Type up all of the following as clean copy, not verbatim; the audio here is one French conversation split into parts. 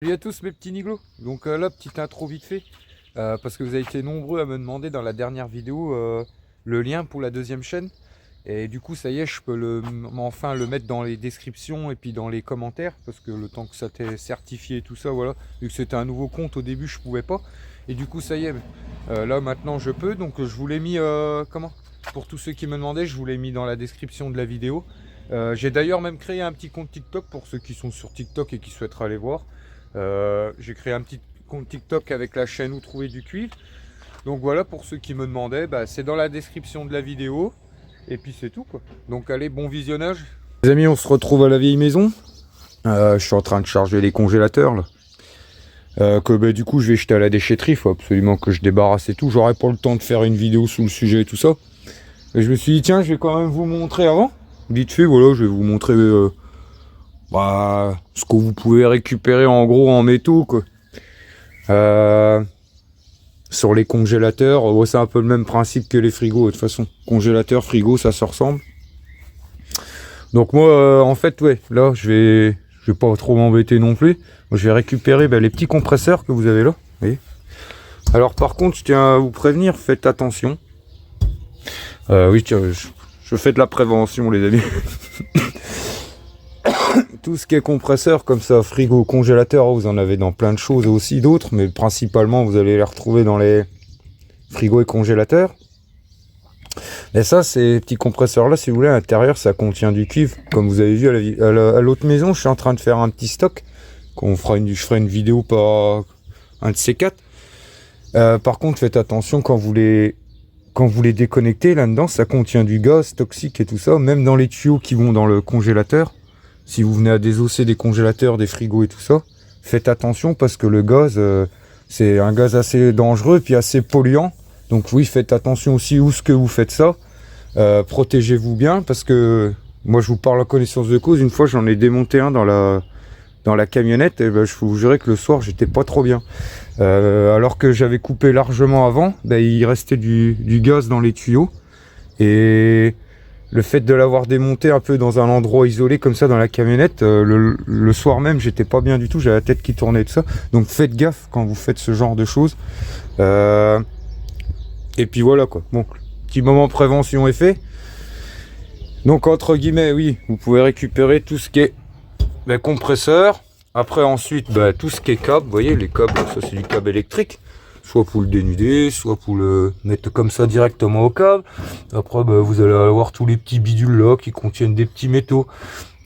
Salut à tous mes petits niglos. Donc là, petite intro vite fait, parce que vous avez été nombreux à me demander dans la dernière vidéo le lien pour la deuxième chaîne. Et du coup, ça y est, je peux enfin le mettre dans les descriptions et puis dans les commentaires, parce que le temps que ça t'est certifié et tout ça, voilà. Vu que c'était un nouveau compte, au début, je pouvais pas. Et du coup, ça y est, là maintenant je peux. Donc je vous l'ai mis, comment? Pour tous ceux qui me demandaient, je vous l'ai mis dans la description de la vidéo. J'ai d'ailleurs même créé un petit compte TikTok pour ceux qui sont sur TikTok et qui souhaiteraient aller voir. J'ai créé un petit compte TikTok avec la chaîne Où trouver du cuivre. Donc voilà, pour ceux qui me demandaient, c'est dans la description de la vidéo. Et puis c'est tout quoi. Donc allez, bon visionnage. Les amis, on se retrouve à la vieille maison. Je suis en train de charger les congélateurs là. Du coup je vais jeter à la déchetterie. Il faut absolument que je débarrasse et tout. J'aurai pas le temps de faire une vidéo sous le sujet et tout ça. Et je me suis dit tiens, je vais quand même vous montrer avant. Vite fait, voilà, je vais vous montrer ce que vous pouvez récupérer en gros en métaux quoi. Sur les congélateurs, c'est un peu le même principe que les frigos de toute façon. Congélateur, frigo, ça se ressemble. Donc moi, en fait, ouais, là, je vais pas trop m'embêter non plus. Moi, je vais récupérer les petits compresseurs que vous avez là. Vous voyez. Alors par contre, je tiens à vous prévenir, faites attention. Oui, tiens, je fais de la prévention, les amis. Tout ce qui est compresseur comme ça, frigo, congélateur, vous en avez dans plein de choses aussi d'autres, mais principalement vous allez les retrouver dans les frigos et congélateurs. Et ça, ces petits compresseurs là, si vous voulez, à l'intérieur ça contient du cuivre. Comme vous avez vu à l'autre maison, je suis en train de faire un petit stock. Je ferai une vidéo par un de ces quatre. Par contre, faites attention quand vous les déconnectez là-dedans, ça contient du gaz toxique et tout ça, même dans les tuyaux qui vont dans le congélateur. Si vous venez à désosser des congélateurs, des frigos et tout ça, faites attention parce que le gaz, c'est un gaz assez dangereux et puis assez polluant. Donc oui, faites attention aussi où ce que vous faites ça. Protégez-vous bien parce que moi je vous parle en connaissance de cause. Une fois j'en ai démonté un dans la camionnette et je vous jurer que le soir j'étais pas trop bien. Alors que j'avais coupé largement avant, il restait du gaz dans les tuyaux. Et le fait de l'avoir démonté un peu dans un endroit isolé comme ça dans la camionnette, le soir même j'étais pas bien du tout, j'avais la tête qui tournait et tout ça. Donc faites gaffe quand vous faites ce genre de choses. Et puis voilà quoi. Bon, petit moment prévention est fait. Donc entre guillemets, oui, vous pouvez récupérer tout ce qui est compresseur. Après ensuite, tout ce qui est câble. Vous voyez les câbles, ça c'est du câble électrique. Soit pour le dénuder, soit pour le mettre comme ça directement au câble. Après, vous allez avoir tous les petits bidules là qui contiennent des petits métaux.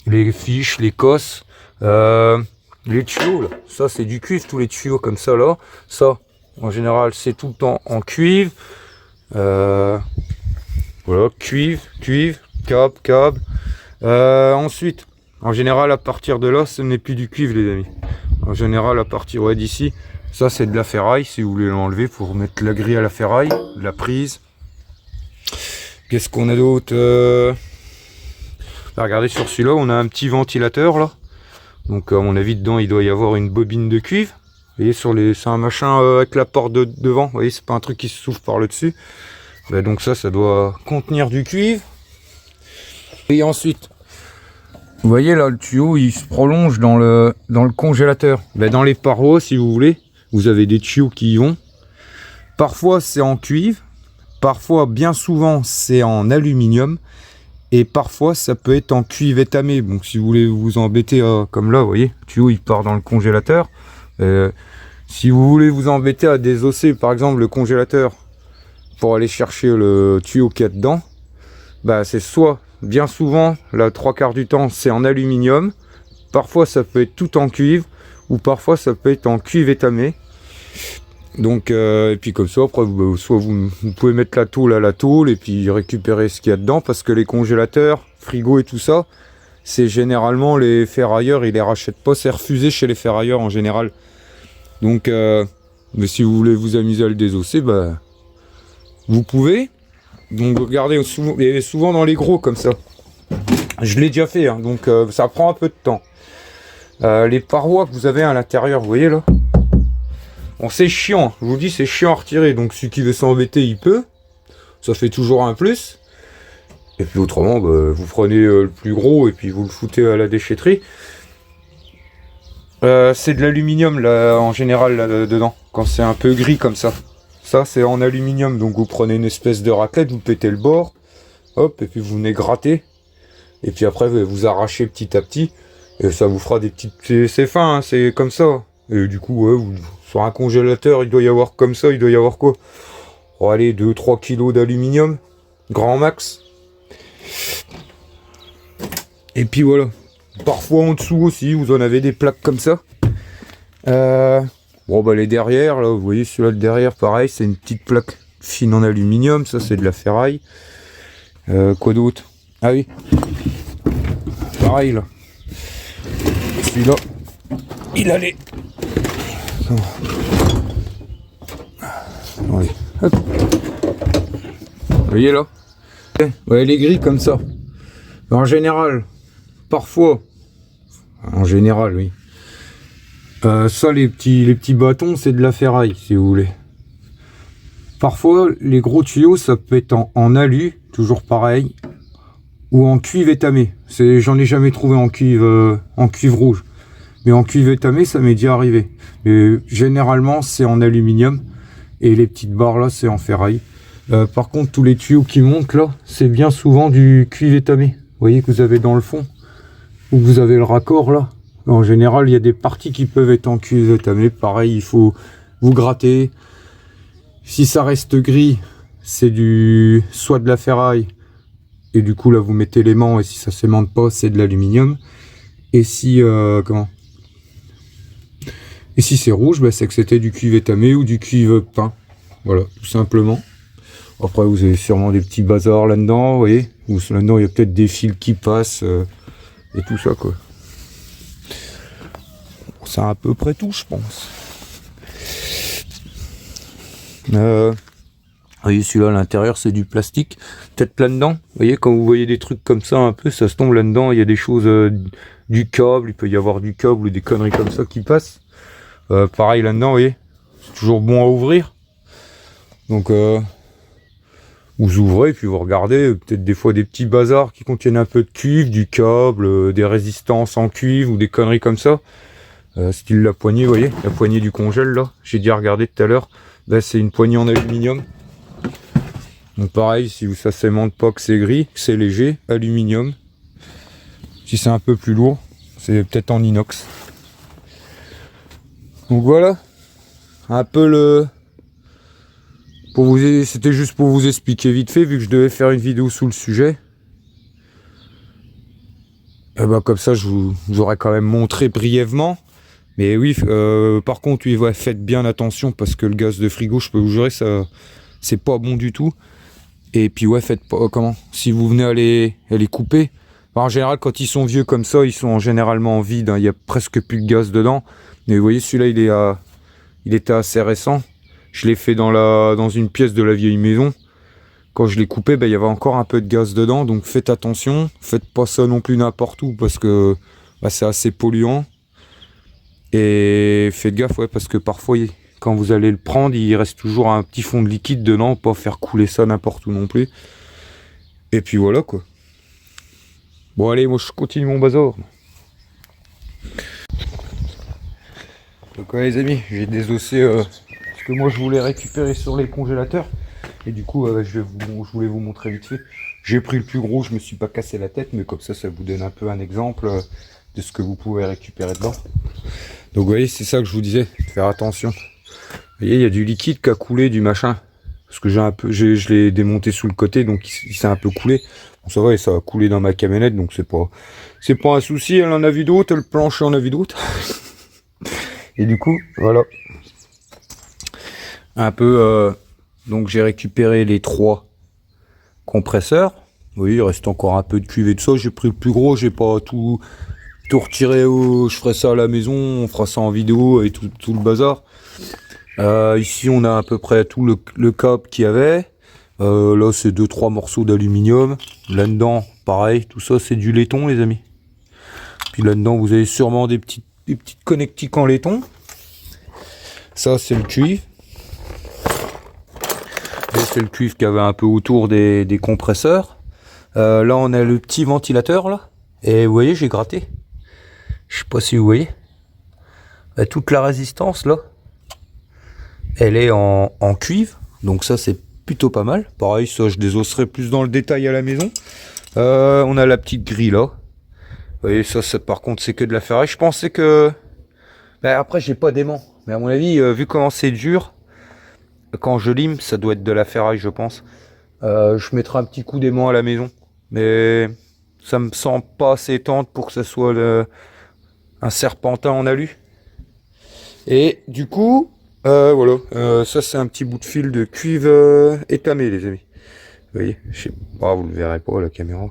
Les fiches, les cosses, les tuyaux là. Ça c'est du cuivre, tous les tuyaux comme ça là. Ça, en général, c'est tout le temps en cuivre. Voilà, cuivre, câble. Ensuite, en général, à partir de là, ce n'est plus du cuivre les amis. En général, à partir d'ici, ça c'est de la ferraille, si vous voulez l'enlever pour mettre la grille à la ferraille, de la prise. Qu'est-ce qu'on a d'autre regardez sur celui-là, on a un petit ventilateur là. Donc à mon avis dedans il doit y avoir une bobine de cuivre. Vous voyez c'est un machin avec la porte de devant, vous voyez c'est pas un truc qui se s'ouvre par le dessus. Donc ça doit contenir du cuivre. Et ensuite, vous voyez là le tuyau il se prolonge dans le congélateur. Dans les parois si vous voulez. Vous avez des tuyaux qui y vont. Parfois c'est en cuivre, parfois bien souvent c'est en aluminium et parfois ça peut être en cuivre étamé. Donc si vous voulez vous embêter comme là, vous voyez, le tuyau il part dans le congélateur. Si vous voulez vous embêter à désosser par exemple le congélateur pour aller chercher le tuyau qu'il y a dedans, c'est soit bien souvent, là 3/4 du temps c'est en aluminium, parfois ça peut être tout en cuivre ou parfois ça peut être en cuivre étamé. Donc et puis comme ça après soit vous pouvez mettre la tôle à la tôle et puis récupérer ce qu'il y a dedans parce que les congélateurs, frigos et tout ça, c'est généralement les ferrailleurs, ils les rachètent pas, c'est refusé chez les ferrailleurs en général. Donc mais si vous voulez vous amuser à le désosser, vous pouvez. Donc regardez souvent dans les gros comme ça. Je l'ai déjà fait, hein, donc ça prend un peu de temps. Les parois que vous avez à l'intérieur, vous voyez là. Bon, c'est chiant, je vous dis c'est chiant à retirer, donc celui qui veut s'embêter il peut, ça fait toujours un plus. Et puis autrement, vous prenez le plus gros et puis vous le foutez à la déchetterie. C'est de l'aluminium là en général là, dedans, quand c'est un peu gris comme ça. Ça c'est en aluminium, donc vous prenez une espèce de raclette, vous pétez le bord, hop, et puis vous venez gratter, et puis après vous arrachez petit à petit, et ça vous fera des petites... C'est fin, hein, c'est comme ça. Et du coup, sur un congélateur, il doit y avoir comme ça, il doit y avoir quoi? Oh, allez, 2-3 kilos d'aluminium, grand max. Et puis voilà. Parfois en dessous aussi, vous en avez des plaques comme ça. Bon bah les derrière, là, vous voyez celui-là de derrière, pareil, c'est une petite plaque fine en aluminium, ça c'est de la ferraille. Quoi d'autre? Ah oui. Pareil là. Celui-là, il allait. Ouais. Hop. Vous voyez là? Ouais, les gris comme ça. En général, parfois, en général, oui. Ça, les petits bâtons, c'est de la ferraille, si vous voulez. Parfois, les gros tuyaux, ça peut être en alu, toujours pareil, ou en cuivre étamé. J'en ai jamais trouvé en cuivre rouge. Mais en cuivre étamé, ça m'est déjà arrivé. Mais généralement, c'est en aluminium. Et les petites barres là, c'est en ferraille. Par contre, tous les tuyaux qui montent là, c'est bien souvent du cuivre étamé. Vous voyez que vous avez dans le fond, où vous avez le raccord là. En général, il y a des parties qui peuvent être en cuivre étamé. Pareil, il faut vous gratter. Si ça reste gris, c'est soit de la ferraille. Et du coup, là, vous mettez l'aimant. Et si ça s'aimante pas, c'est de l'aluminium. Et si c'est rouge, bah, c'est que c'était du cuivre étamé ou du cuivre peint. Voilà, tout simplement. Après, vous avez sûrement des petits bazars là-dedans, vous voyez. Ou là-dedans, il y a peut-être des fils qui passent et tout ça, quoi. C'est à peu près tout, je pense. Vous voyez, celui-là, à l'intérieur, c'est du plastique. Peut-être plein dedans. Vous voyez, quand vous voyez des trucs comme ça, un peu, ça se tombe là-dedans. Il y a des choses, du câble. Il peut y avoir du câble ou des conneries comme ça qui passent. Pareil là-dedans, vous voyez. C'est toujours bon à ouvrir. Donc, vous ouvrez, puis vous regardez. Peut-être des fois des petits bazars qui contiennent un peu de cuivre, du câble, des résistances en cuivre ou des conneries comme ça. Style la poignée, vous voyez, la poignée du congèle là, j'ai déjà regardé tout à l'heure, là c'est une poignée en aluminium. Donc pareil, si ça s'aimante pas, que c'est gris, que c'est léger, aluminium. Si c'est un peu plus lourd, c'est peut-être en inox. Donc voilà, un peu c'était juste pour vous expliquer vite fait, vu que je devais faire une vidéo sous le sujet. Et bah comme ça, je vous aurais quand même montré brièvement. Mais oui, par contre, oui, ouais, faites bien attention parce que le gaz de frigo, je peux vous jurer, ça, c'est pas bon du tout. Et puis ouais, faites pas si vous venez à les couper. En général, quand ils sont vieux comme ça, ils sont généralement vides. Hein, il y a presque plus de gaz dedans. Mais vous voyez, celui-là, il était assez récent. Je l'ai fait dans une pièce de la vieille maison. Quand je l'ai coupé, il y avait encore un peu de gaz dedans. Donc faites attention. Faites pas ça non plus n'importe où parce que c'est assez polluant. Et faites gaffe, ouais, parce que parfois, quand vous allez le prendre, il reste toujours un petit fond de liquide dedans, pas faire couler ça n'importe où non plus. Et puis voilà, quoi. Bon, allez, moi, je continue mon bazar. Donc, ouais, les amis, j'ai désossé ce que moi, je voulais récupérer sur les congélateurs. Et du coup, je voulais vous montrer vite fait. J'ai pris le plus gros, je me suis pas cassé la tête, mais comme ça vous donne un peu un exemple de ce que vous pouvez récupérer dedans. Donc vous voyez, c'est ça que je vous disais, faire attention. Vous voyez, il y a du liquide qui a coulé, du machin. Parce que je l'ai démonté sous le côté, donc il s'est un peu coulé. Bon, ça va, et ça a coulé dans ma camionnette, donc c'est pas un souci. Elle en a vu d'autres, le plancher en a vu d'autres. Et du coup, voilà. Un peu, donc j'ai récupéré les 3 compresseurs. Vous voyez, il reste encore un peu de cuivre et tout ça. J'ai pris le plus gros, j'ai pas tout retiré. Je ferai ça à la maison, on fera ça en vidéo et tout le bazar. Ici, on a à peu près tout le câble qu'il y avait. Là, c'est 2-3 morceaux d'aluminium. Là-dedans, pareil, tout ça, c'est du laiton, les amis. Puis là-dedans, vous avez sûrement des petites connectiques en laiton. Ça, c'est le cuivre. Et c'est le cuivre qu'il y avait un peu autour des compresseurs. Là, on a le petit ventilateur, là. Et vous voyez, j'ai gratté. Je sais pas si vous voyez. toute la résistance là, elle est en cuivre, donc ça c'est plutôt pas mal. Pareil, ça je désosserai plus dans le détail à la maison. On a la petite grille là. Vous voyez, ça par contre c'est que de la ferraille. Je pensais que... Ben, après j'ai pas d'aimant, mais à mon avis, vu comment c'est dur, quand je lime, ça doit être de la ferraille je pense. Je mettrai un petit coup d'aimant à la maison, mais ça me semble pas assez tendre pour que ça soit un serpentin en alu. Et du coup, voilà, ça c'est un petit bout de fil de cuivre étamé les amis. Vous voyez, je sais pas, vous le verrez pas à la caméra.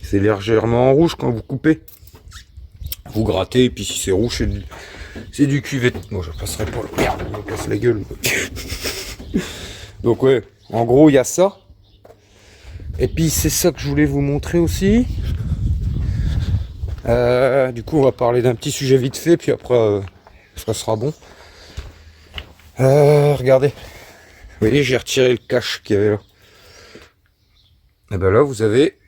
C'est légèrement en rouge quand vous coupez. Vous grattez, et puis si c'est rouge, c'est du cuivre. Bon, je passerai pas le... Merde, il me casse la gueule. Donc ouais, en gros, il y a ça. Et puis c'est ça que je voulais vous montrer aussi. Du coup, on va parler d'un petit sujet vite fait, puis après, ça sera bon. Regardez. Vous voyez, j'ai retiré le cache qu'il y avait là. Et ben là, vous avez...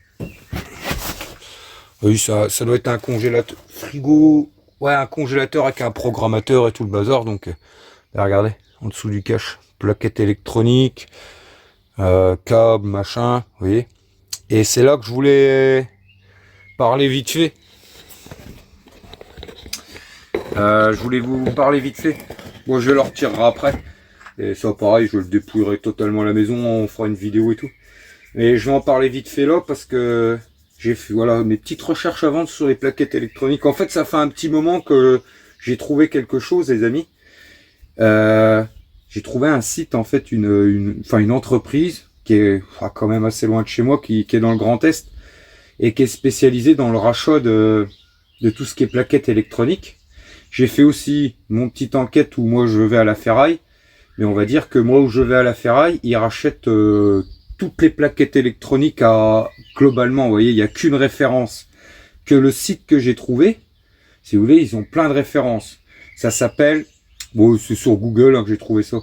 Oui, ça doit être un congélateur frigo. Ouais, un congélateur avec un programmateur et tout le bazar. Donc, regardez, en dessous du cache, plaquette électronique, câble, machin, vous voyez. Et c'est là que je voulais parler vite fait. Je voulais vous parler vite fait. Bon, je le retirerai après. Et ça, pareil, je le dépouillerai totalement à la maison. On fera une vidéo et tout. Mais je vais en parler vite fait là parce que j'ai fait voilà mes petites recherches avant sur les plaquettes électroniques. En fait, ça fait un petit moment que j'ai trouvé quelque chose, les amis. J'ai trouvé un site, en fait, une entreprise qui est quand même assez loin de chez moi, qui est dans le Grand Est et qui est spécialisée dans le rachat de tout ce qui est plaquettes électroniques. J'ai fait aussi mon petite enquête où moi je vais à la ferraille. Mais on va dire que moi où je vais à la ferraille, ils rachètent toutes les plaquettes électroniques globalement. Vous voyez, il n'y a qu'une référence. Que le site que j'ai trouvé, si vous voulez, ils ont plein de références. Ça s'appelle, bon, c'est sur Google hein, que j'ai trouvé ça,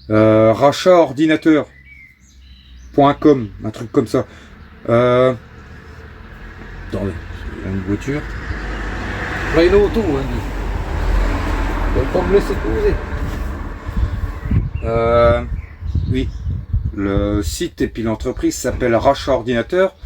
rachatordinateur.com, un truc comme ça. Attendez, il y a une voiture. Là, il est auto, hein. Il va pas me laisser poser. Oui, le site et puis l'entreprise s'appelle Rachat Ordinateur.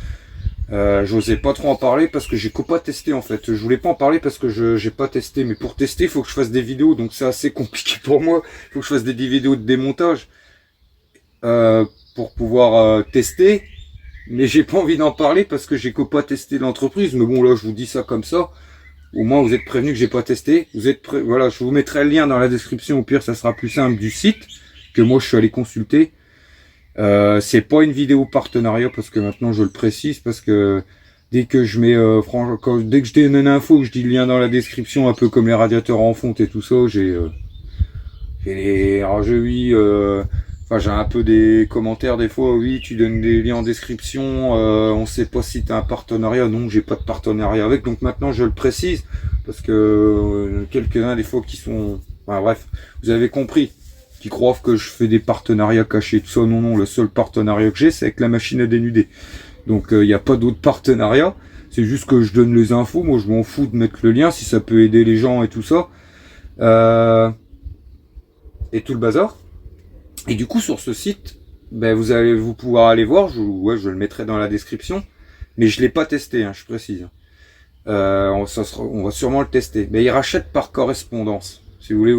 J'osais pas trop en parler parce que j'ai pas testé en fait. Je voulais pas en parler parce que j'ai pas testé. Mais pour tester, il faut que je fasse des vidéos. Donc c'est assez compliqué pour moi. Il faut que je fasse des vidéos de démontage pour pouvoir tester. Mais j'ai pas envie d'en parler parce que j'ai pas testé l'entreprise. Mais bon là, je vous dis ça comme ça. Au moins, vous êtes prévenus que j'ai pas testé. Voilà, je vous mettrai le lien dans la description. Au pire, ça sera plus simple du site que moi je suis allé consulter. C'est pas une vidéo partenariat parce que maintenant je le précise parce que dès que je mets dès que je donne une info, que je dis le lien dans la description, un peu comme les radiateurs en fonte et tout ça, j'ai les rageux oui. J'ai un peu des commentaires des fois, oui, tu donnes des liens en description, on sait pas si tu as un partenariat, non, j'ai pas de partenariat avec, donc maintenant je le précise, parce que quelques-uns des fois qui sont, bref, vous avez compris, qui croient que je fais des partenariats cachés, tout ça, non, le seul partenariat que j'ai, c'est avec la machine à dénuder, donc il n'y a pas d'autres partenariats, c'est juste que je donne les infos, moi je m'en fous de mettre le lien, si ça peut aider les gens et tout ça, et tout le bazar. Et du coup, sur ce site, ben, vous allez pouvoir aller voir, je le mettrai dans la description, mais je l'ai pas testé, hein, je précise. On va sûrement le tester. Mais ils rachètent par correspondance. Si vous voulez,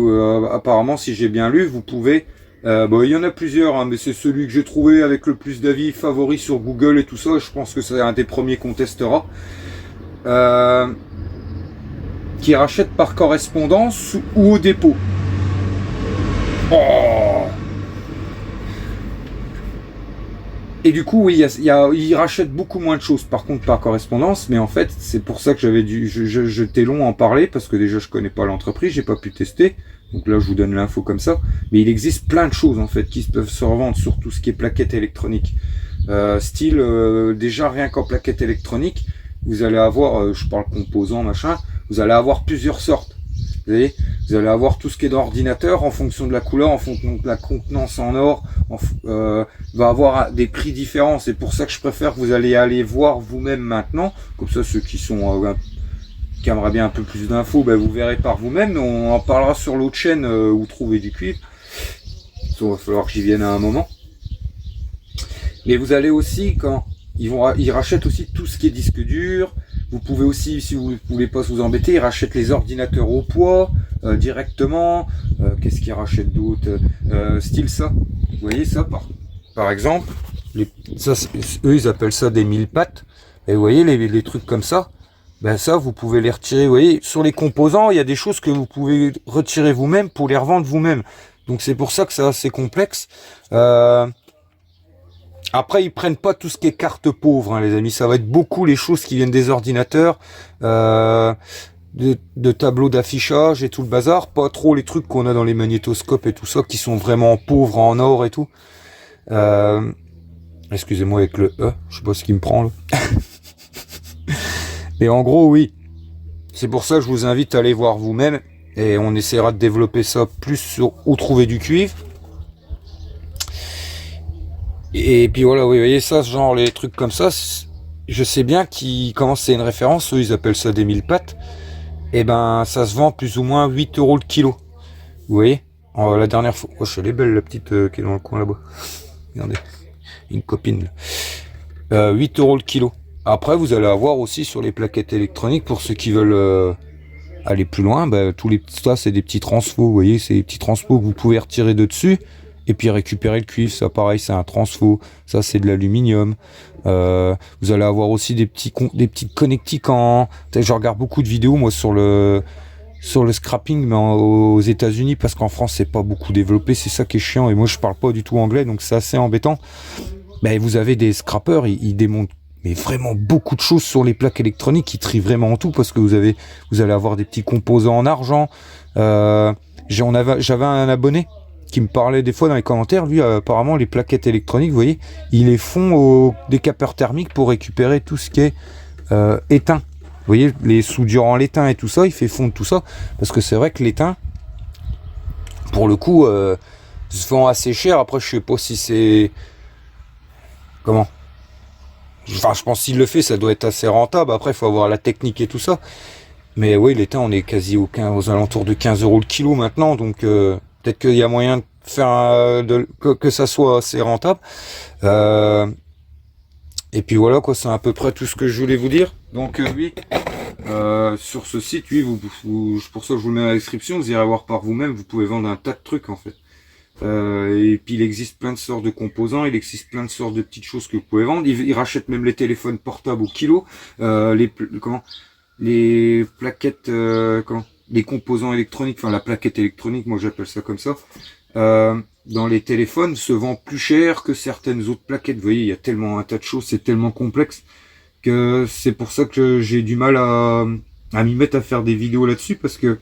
apparemment, si j'ai bien lu, vous pouvez... il y en a plusieurs, hein, mais c'est celui que j'ai trouvé avec le plus d'avis favoris sur Google et tout ça. Je pense que c'est un des premiers qu'on testera. Qui rachètent par correspondance ou au dépôt. Oh! Et du coup, oui, ils rachètent beaucoup moins de choses, par contre, par correspondance. Mais en fait, c'est pour ça que j'étais long à en parler, parce que déjà, je connais pas l'entreprise, j'ai pas pu tester. Donc là, je vous donne l'info comme ça. Mais il existe plein de choses, en fait, qui peuvent se revendre sur tout ce qui est plaquettes électroniques. Déjà, rien qu'en plaquettes électroniques, vous allez avoir, je parle composants, machin, vous allez avoir plusieurs sortes. Vous voyez, vous allez avoir tout ce qui est d'ordinateur en fonction de la couleur, en fonction de la contenance en or, va avoir des prix différents. C'est pour ça que je préfère que vous allez aller voir vous-même maintenant, comme ça ceux qui sont qui aimerait bien un peu plus d'infos, ben, vous verrez par vous-même. On en parlera sur l'autre chaîne où trouver du cuivre. Il va falloir que j'y vienne à un moment. Mais vous allez aussi, quand ils rachètent aussi tout ce qui est disque dur. Vous pouvez aussi, si vous ne voulez pas vous embêter, ils rachètent les ordinateurs au poids directement. Qu'est-ce qu'ils rachètent d'autre style ça. Vous voyez ça par exemple. Eux, ils appellent ça des mille pattes. Et vous voyez, les trucs comme ça, ben ça, vous pouvez les retirer. Vous voyez, sur les composants, il y a des choses que vous pouvez retirer vous-même pour les revendre vous-même. Donc c'est pour ça que c'est assez complexe. Après, ils prennent pas tout ce qui est carte pauvre, hein, les amis. Ça va être beaucoup les choses qui viennent des ordinateurs, de tableaux d'affichage et tout le bazar. Pas trop les trucs qu'on a dans les magnétoscopes et tout ça, qui sont vraiment pauvres en or et tout. Excusez-moi avec le E, je sais pas ce qui me prend là. Mais en gros, oui. C'est pour ça que je vous invite à aller voir vous-même. Et on essaiera de développer ça plus sur où trouver du cuivre. Et puis voilà, oui, vous voyez ça, genre les trucs comme ça, je sais bien comment c'est une référence, eux ils appellent ça des mille pattes. Et ben ça se vend plus ou moins 8 € le kilo. Vous voyez, la dernière fois, oh, elle est belle la petite qui est dans le coin là-bas. Regardez, une copine là. 8 € le kilo. Après vous allez avoir aussi sur les plaquettes électroniques, pour ceux qui veulent aller plus loin, ben, ça c'est des petits transfos, vous voyez, c'est des petits transfos que vous pouvez retirer de dessus. Et puis récupérer le cuivre, ça pareil, c'est un transfo. Ça c'est de l'aluminium. Vous allez avoir aussi des petits connectiques je regarde beaucoup de vidéos moi sur le scrapping, mais aux États-Unis, parce qu'en France c'est pas beaucoup développé. C'est ça qui est chiant. Et moi je parle pas du tout anglais, donc c'est assez embêtant. Ben, vous avez des scrappers, ils démontent mais vraiment beaucoup de choses sur les plaques électroniques. Ils trient vraiment tout, parce que vous allez avoir des petits composants en argent. J'avais un abonné qui me parlait des fois dans les commentaires, lui apparemment les plaquettes électroniques, vous voyez, il les fond au décapeur thermique pour récupérer tout ce qui est éteint. Vous voyez, les soudures en l'étain et tout ça, il fait fondre tout ça, parce que c'est vrai que l'étain, pour le coup, se vend assez cher. Après, je sais pas si c'est... Comment ? Enfin, je pense que s'il le fait, ça doit être assez rentable. Après, il faut avoir la technique et tout ça. Mais oui, l'étain, on est quasi aux alentours de 15 € le kilo maintenant, donc... peut-être qu'il y a moyen de faire que ça soit assez rentable. Et puis voilà quoi, c'est à peu près tout ce que je voulais vous dire. Donc oui, sur ce site, oui, pour ça que je vous le mets dans la description, vous irez voir par vous-même, vous pouvez vendre un tas de trucs en fait. Et puis il existe plein de sortes de composants, il existe plein de sortes de petites choses que vous pouvez vendre. Ils rachètent même les téléphones portables au kilo, les plaquettes, les composants électroniques, enfin la plaquette électronique, moi j'appelle ça comme ça, dans les téléphones se vend plus cher que certaines autres plaquettes. Vous voyez, il y a tellement un tas de choses, c'est tellement complexe que c'est pour ça que j'ai du mal à m'y mettre à faire des vidéos là-dessus, parce que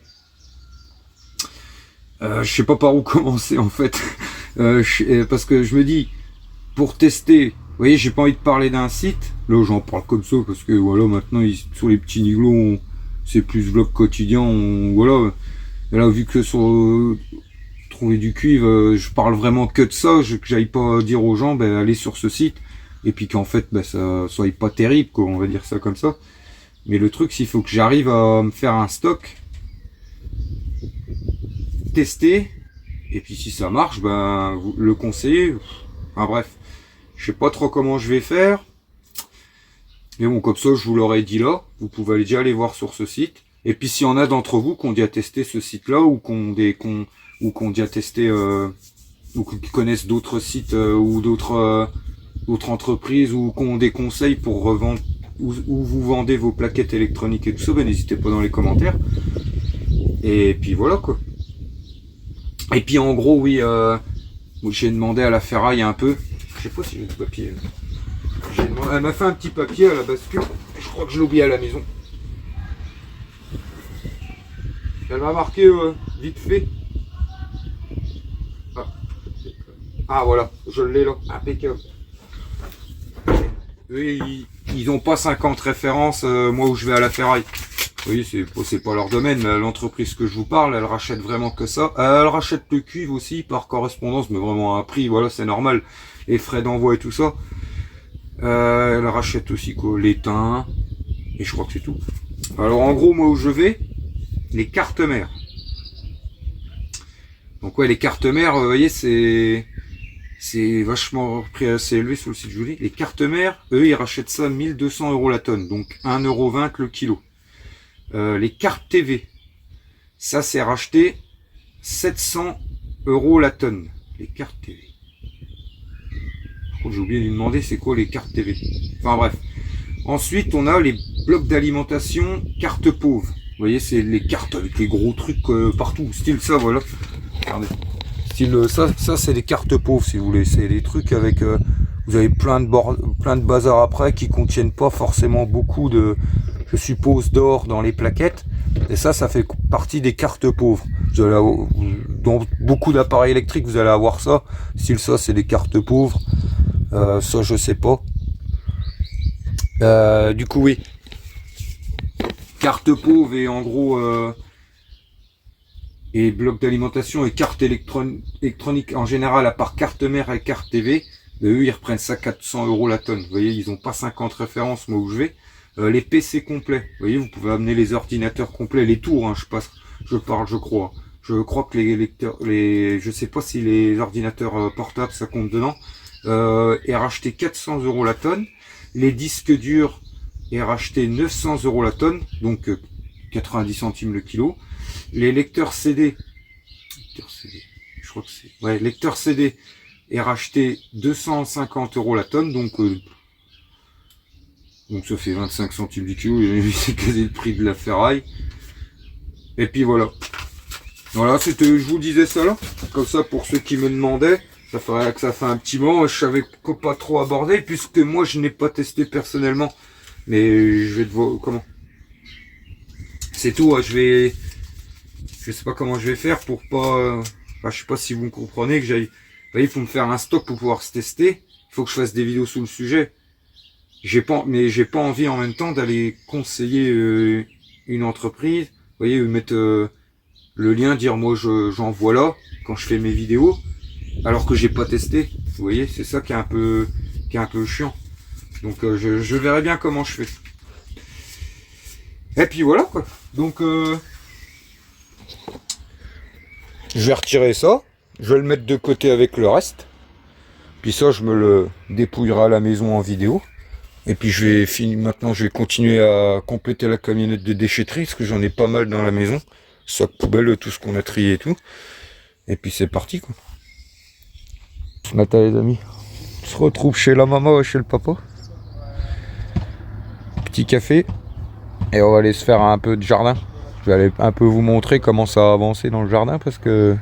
je sais pas par où commencer en fait. Parce que je me dis, pour tester, vous voyez, j'ai pas envie de parler d'un site. Là, j'en parle comme ça parce que voilà, maintenant sur les petits niglos, c'est plus vlog quotidien. Voilà. Et là, vu que sur trouver du cuivre, je parle vraiment que de ça, que j'aille pas dire aux gens, ben allez sur ce site. Et puis qu'en fait, ben ça soit pas terrible, quoi. On va dire ça comme ça. Mais le truc, c'est qu'il faut que j'arrive à me faire un stock, tester, et puis si ça marche, ben vous le conseiller. Enfin bref, je sais pas trop comment je vais faire, mais bon, comme ça je vous l'aurais dit là, vous pouvez déjà aller voir sur ce site. Et puis s'il y en a d'entre vous qui ont déjà testé ce site là, ou qui ont déjà testé ou qui connaissent d'autres sites ou d'autres entreprises, ou qui ont des conseils pour revendre, où vous vendez vos plaquettes électroniques et tout ça, ben n'hésitez pas dans les commentaires. Et puis voilà quoi. Et puis en gros, oui, j'ai demandé à la ferraille un peu. Je sais pas si j'ai du papier. Elle m'a fait un petit papier à la bascule. Je crois que je l'ai oublié à la maison. Elle m'a marqué vite fait. Ah voilà, je l'ai là, impeccable. Oui, ils n'ont pas 50 références, moi où je vais à la ferraille. Oui, c'est pas leur domaine, mais l'entreprise que je vous parle, elle rachète vraiment que ça. Elle rachète le cuivre aussi par correspondance, mais vraiment à un prix, voilà, c'est normal. Les frais d'envoi et tout ça. Elle rachète aussi quoi, l'étain, et je crois que c'est tout. Alors en gros, moi où je vais, les cartes mères. Donc ouais, les cartes mères, vous voyez, c'est vachement prix assez élevé sur le site Julie. Les cartes mères, eux, ils rachètent ça 1200 € la tonne, donc 1,20 € le kilo. Les cartes TV, ça c'est racheté 700 € la tonne. Les cartes TV. Par contre, j'ai oublié de lui demander c'est quoi les cartes TV. Enfin bref. Ensuite, on a les blocs d'alimentation cartes pauvres. Vous voyez, c'est les cartes avec les gros trucs partout. Style ça, voilà. Regardez. Style ça c'est des cartes pauvres si vous voulez. C'est des trucs avec... vous avez plein de bazar après qui contiennent pas forcément beaucoup de... Je suppose d'or dans les plaquettes. Et ça fait partie des cartes pauvres. Vous allez avoir, dans beaucoup d'appareils électriques, vous allez avoir ça. Style ça, c'est des cartes pauvres. Ça, je sais pas. Du coup, oui. Carte pauvre et en gros... et bloc d'alimentation et carte électronique en général, à part carte mère et carte TV, eux, ils reprennent ça 400 € la tonne. Vous voyez, ils ont pas 50 références, moi, où je vais. Les PC complets, vous voyez, vous pouvez amener les ordinateurs complets, les tours, hein, je crois. Je crois que les lecteurs, je sais pas si les ordinateurs portables ça compte dedans, est racheté 400 € la tonne. Les disques durs est racheté 900 € la tonne, donc 90 centimes le kilo. Les lecteurs CD, je crois que c'est, ouais, lecteur CD est racheté 250 € la tonne, donc ça fait 25 centimes du kilo, c'est quasi le prix de la ferraille. Et puis voilà. Voilà, c'était, je vous disais ça là. Comme ça, pour ceux qui me demandaient, ça ferait que ça fait un petit moment, je savais pas trop aborder, puisque moi je n'ai pas testé personnellement. Mais je vais te voir comment. C'est tout, hein, je sais pas comment je vais faire pour pas, enfin, je sais pas si vous me comprenez que j'aille, vous voyez, il faut me faire un stock pour pouvoir se tester. Il faut que je fasse des vidéos sur le sujet. J'ai pas envie en même temps d'aller conseiller une entreprise. Vous voyez, mettre le lien, dire moi j'en vois là quand je fais mes vidéos, alors que j'ai pas testé. Vous voyez, c'est ça qui est un peu chiant. Donc je verrai bien comment je fais. Et puis voilà quoi. Donc je vais retirer ça. Je vais le mettre de côté avec le reste. Puis ça, je me le dépouillerai à la maison en vidéo. Et puis maintenant je vais continuer à compléter la camionnette de déchetterie, parce que j'en ai pas mal dans la maison. Sac poubelle, tout ce qu'on a trié et tout. Et puis c'est parti quoi. Ce matin les amis, on se retrouve chez la maman et chez le papa. Petit café. Et on va aller se faire un peu de jardin. Je vais aller un peu vous montrer comment ça a avancé dans le jardin, parce que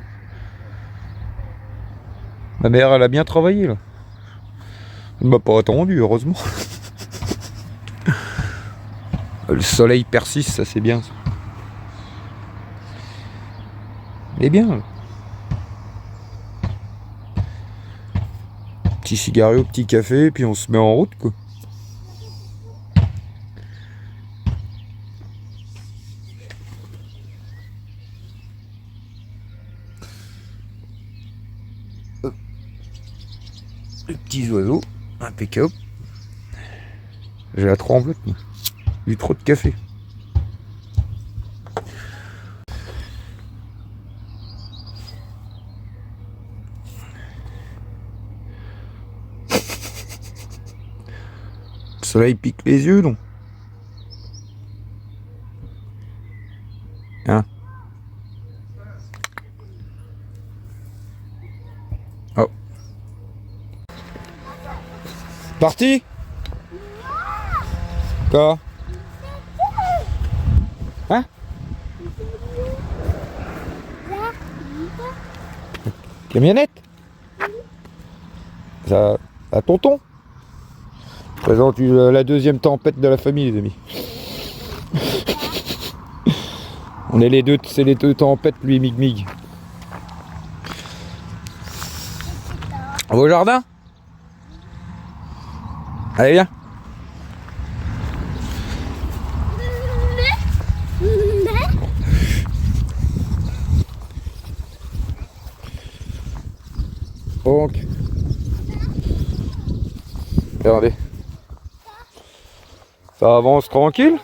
ma mère elle a bien travaillé là. Elle m'a pas attendu, heureusement. Le soleil persiste, ça c'est bien. Il est bien. Petit cigario, petit café, et puis on se met en route quoi. Les petits oiseaux, impeccable. J'ai la tremblote, moi. J'ai eu trop de café. Le soleil pique les yeux, donc. Hein? Oh. Parti? Quoi? Hein? Camionnette? Ça, à tonton? Je présente la deuxième tempête de la famille, les amis. On est les deux, c'est les deux tempêtes, lui et Mig Mig. On va au jardin? Allez, viens. Donc, regardez. Ça avance tranquille.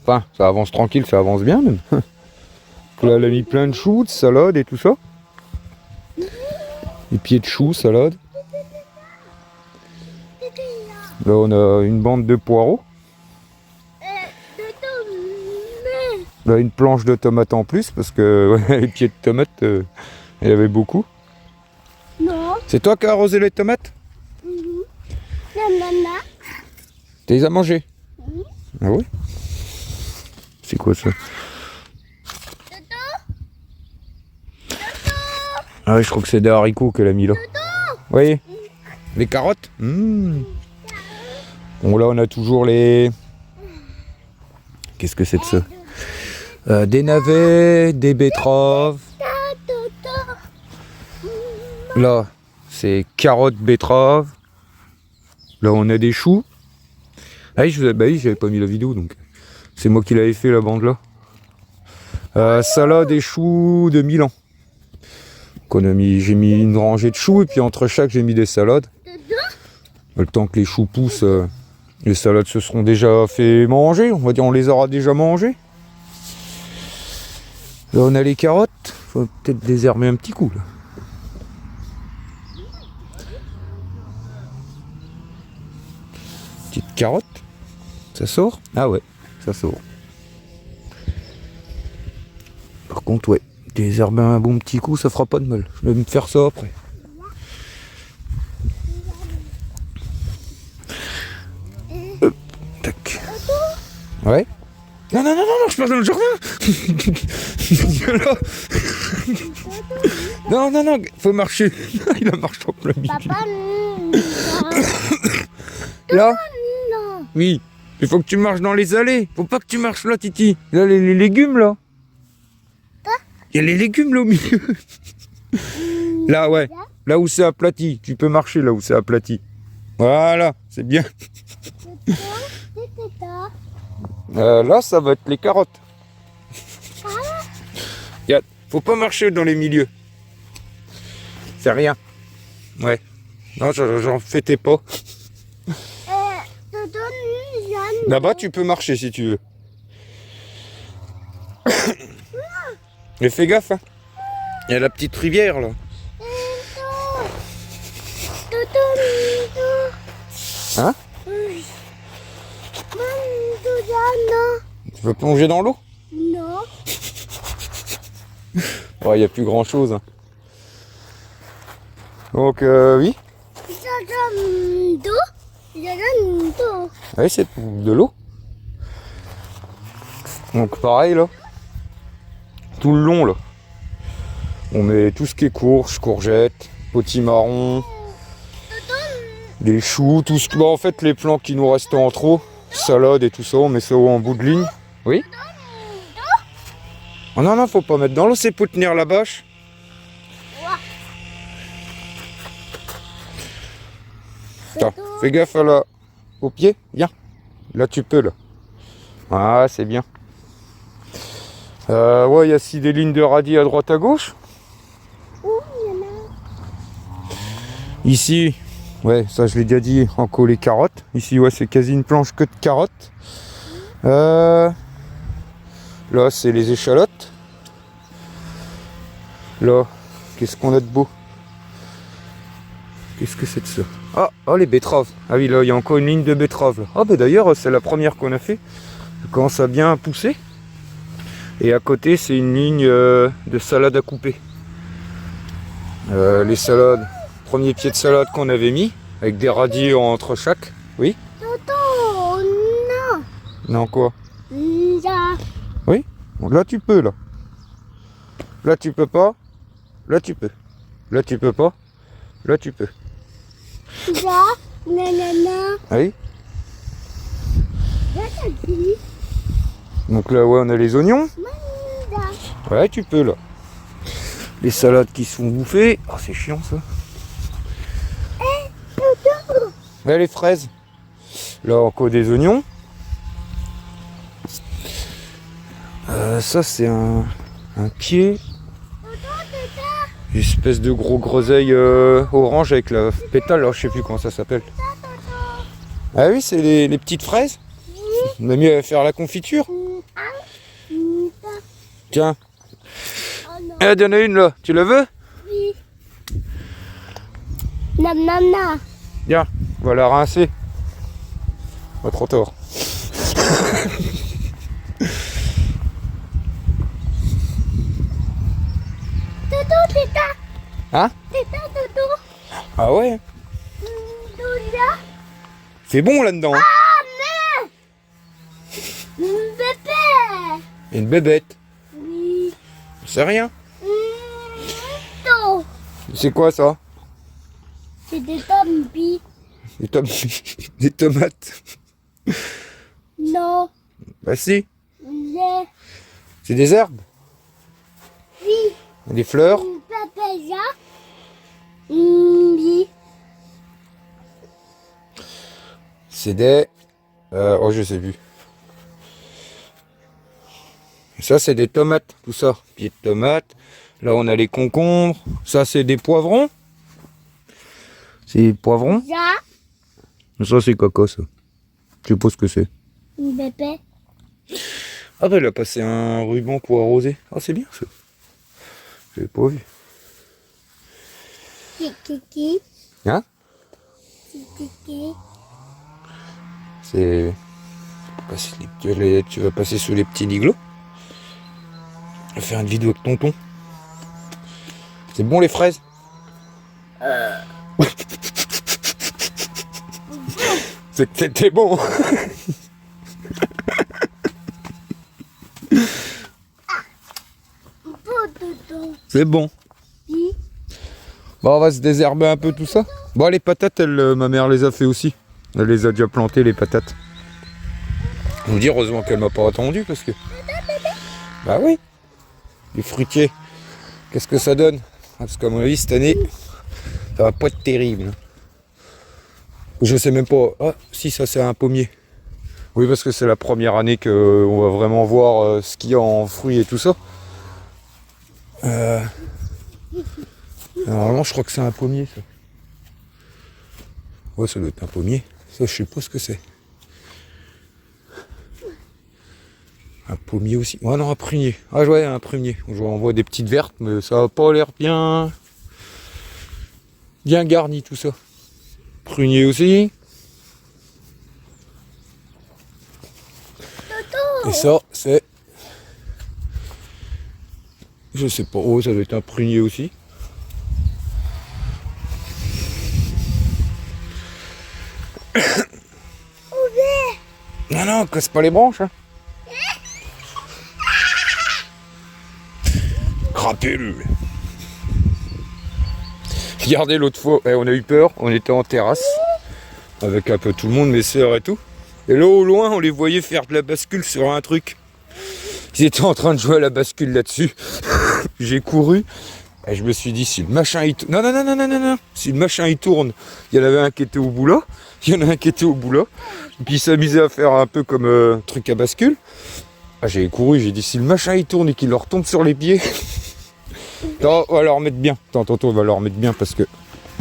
Enfin, ça avance tranquille, ça avance bien même. Là, elle a mis plein de choux, de salade et tout ça. Des pieds de choux, salade. Là, on a une bande de poireaux. Là, une planche de tomates en plus, parce que ouais, les pieds de tomates, il y avait beaucoup. Non. C'est toi qui as arrosé les tomates? Tu les as mangées? Ah oui? C'est quoi ça? Ah oui, je crois que c'est des haricots qu'elle a mis là. Oui. Les carottes. Bon, là, on a toujours les... Qu'est-ce que c'est de ça? Des navets, des betteraves. Là, c'est carottes, betteraves. Là, on a des choux. Ah oui, oui, j'avais pas mis la vidéo, donc c'est moi qui l'avais fait, la bande là. Salade et choux de Milan. J'ai mis une rangée de choux et puis entre chaque, j'ai mis des salades. Le temps que les choux poussent, les salades se seront déjà fait manger. On va dire, on les aura déjà mangées. Là, on a les carottes. Faut peut-être désherber un petit coup là. Petite carotte. Ça sort? Ah ouais, ça sort. Par contre, ouais, désherber un bon petit coup, ça fera pas de mal. Je vais me faire ça après. Tac. Ouais. Non, non, non, non, non, je passe dans le jardin. Non, non, non, faut marcher. Il a marché en plein milieu. Papa, Là? non. Oui. Il faut que tu marches dans les allées. Faut pas que tu marches là, Titi. Là, les légumes, là. Il y a les légumes, là, au milieu. Là, ouais. Là où c'est aplati. Tu peux marcher là où c'est aplati. Voilà, c'est bien. Là, ça va être les carottes. Regarde, faut pas marcher dans les milieux. C'est rien. Ouais. Non, j'en fêtais pas. Là-bas, tu peux marcher si tu veux. Mais fais gaffe, hein. Il y a la petite rivière, là. Hein? Tu veux plonger dans l'eau? Non. Ouais, il n'y a plus grand-chose. Hein. Donc, oui. Oui, c'est de l'eau. Donc, pareil, là. Tout le long, là. On met tout ce qui est courge, courgettes, potimarron, les choux, tout ce que... en fait, les plants qui nous restent en trop, salade et tout ça, on met ça en bout de ligne. Oui. Oh non, non, faut pas mettre dans l'eau, c'est pour tenir la bâche. Attends, fais gaffe à au pied, viens. Là, tu peux, là. Ah, c'est bien. Ouais, il y a aussi des lignes de radis à droite à gauche. Ici, ouais, ça je l'ai déjà dit, encore les carottes. Ici, ouais, c'est quasi une planche que de carottes. Là, c'est les échalotes. Là, qu'est-ce qu'on a de beau? Qu'est-ce que c'est de ça? Ah, oh, les betteraves. Ah oui, là, il y a encore une ligne de betteraves. Ah, bah d'ailleurs, c'est la première qu'on a fait. Ça commence à bien pousser. Et à côté, c'est une ligne de salade à couper. Les salades, premier pied de salade qu'on avait mis, avec des radis entre chaque. Oui? Non. Non, quoi? Là. Oui? Donc là, tu peux, là. Là, tu peux pas. Là, tu peux. Là, tu peux pas. Là, tu peux. Là. Nanana. Ah oui? Là, t'as dit. Donc là, ouais, on a les oignons. Ouais, tu peux, là. Les salades qui sont bouffées. Ah, c'est chiant, ça. Ouais, les fraises. Là, encore des oignons. Ça, c'est un pied. Une espèce de gros groseille orange avec la pétale. Alors, je sais plus comment ça s'appelle. Ah oui, c'est les petites fraises. On a mis à faire la confiture. Tiens. Oh non. Eh, il y en a une là. Tu la veux? Oui. Nam nam nam. Viens, on va la rincer. Pas trop tard. Dodo, teta. Hein? Teta, dodo. Ah ouais? Dodo. C'est bon là-dedans. Hein? Ah, mais. Bébé. Et une bébête. Oui. C'est rien. Non. C'est quoi ça? C'est des zombies. Des, des tomates. Non. Bah si. Les. C'est des herbes. Oui. Des fleurs. Papaya. Oui. C'est des... oh, je sais plus. Ça, c'est des tomates, tout ça. Pieds de tomates. Là, on a les concombres. Ça, c'est des poivrons. C'est des poivrons. Ça. Ça, c'est caca, ça. Je sais pas ce que c'est. Bébé. Ah, bah, il a passé un ruban pour arroser. Ah, c'est bien, ça. J'avais pas vu. Kiki. Hein? Kiki. C'est... Tu vas passer sous les petits liglots. On va faire une vidéo avec tonton. C'est bon, les fraises? C'était bon. C'est bon. Oui. Bon, on va se désherber un peu tout ça. Bon, les patates, ma mère les a fait aussi. Elle les a déjà plantées, les patates. Je vous dis, heureusement qu'elle m'a pas attendu parce que... Bah oui. Les fruitiers. Qu'est-ce que ça donne? Parce qu'à mon avis, cette année, ça va pas être terrible. Je sais même pas. Ah, si, ça c'est un pommier. Oui, parce que c'est la première année qu'on va vraiment voir ce qu'il y a en fruits et tout ça. Normalement, je crois que c'est un pommier, ça. Ouais, ça doit être un pommier. Ça, je sais pas ce que c'est. Un pommier aussi. Ouais, non, un prunier. Ah ouais, un prunier. On voit des petites vertes, mais ça a pas l'air bien... bien garni, tout ça. Prunier aussi. Et ça, c'est... je sais pas. Oh, ça doit être un prunier aussi. Non, non, casse pas les branches. Hein. Crapule. Regardez, l'autre fois, on a eu peur. On était en terrasse. Avec un peu tout le monde, mes sœurs et tout. Et là, au loin, on les voyait faire de la bascule sur un truc. Ils étaient en train de jouer à la bascule là-dessus. J'ai couru. Et je me suis dit, si le machin il tourne... Non. Si le machin il tourne, il y en avait un qui était au bout là. Il y en a un qui était au bout là. Et puis il s'amusait à faire un peu comme un truc à bascule. Ah, j'ai couru, j'ai dit, si le machin il tourne et qu'il leur tombe sur les pieds... Attends, on va leur remettre bien. Attends, on va leur remettre bien parce que...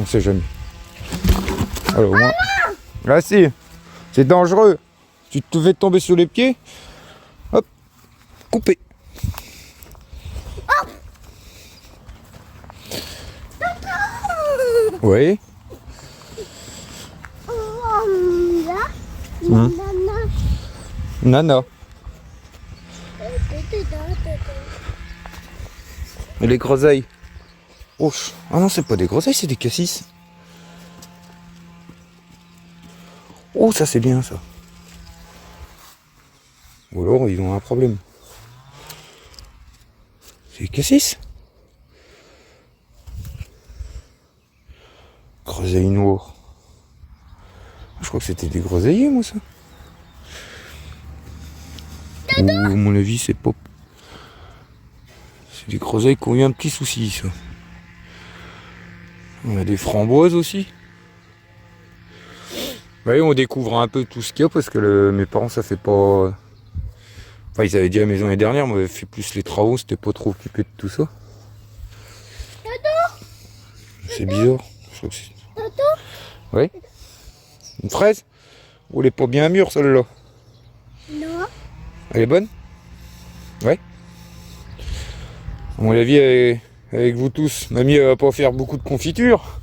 on sait jamais. Alors, au moins... Ah si, c'est dangereux. Tu te fais tomber sur les pieds. Hop, coupé. Oui. Nana. Et les groseilles. Oh, ah non, c'est pas des groseilles, c'est des cassis. Oh, ça c'est bien ça. Ou alors ils ont un problème. C'est des cassis. Groseilles noires. Je crois que c'était des groseilliers, moi ça. Ou à mon avis c'est pas. C'est des groseilles qui ont eu un petit souci ça. On a des framboises aussi. Vous voyez, on découvre un peu tout ce qu'il y a parce que mes parents ça fait pas... Enfin ils avaient dit à la maison l'année dernière, mais on avait fait plus les travaux, c'était pas trop occupé de tout ça. C'est bizarre. Je crois que c'est... Oui. Une fraise? Oh, elle est pas bien mûre celle-là. Non. Elle est bonne? Ouais. À mon avis, avec vous tous, mamie elle va pas faire beaucoup de confiture.